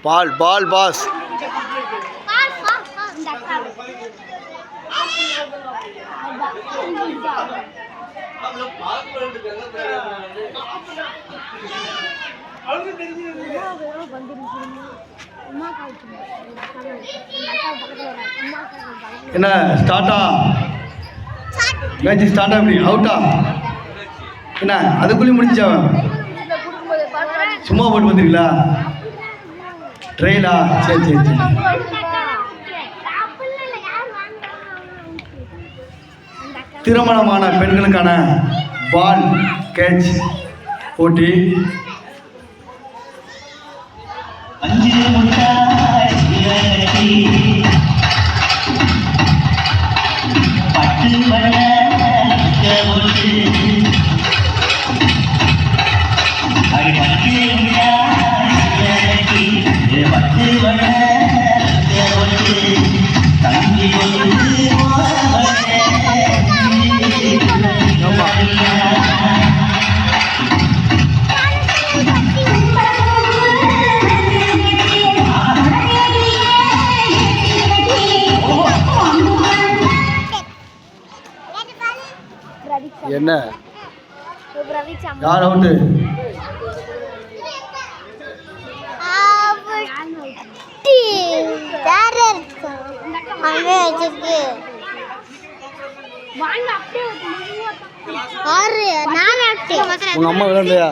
பால் பால் pass என்ன ஸ்டார்ட்டா match ஸ்டார்ட்டா அப்படி அவுட்டா என்ன அதுக்குள்ளேயும் முடிஞ்சா சும்மா போட்டு வந்துருங்களா ட்ரெயிலா சரி சரி சரி திருமணமான பெண்களுக்கான பால் கேட்ச் போட்டி என்ன யார் அவுட்டு உங்க அம்மா விளையாடுலையா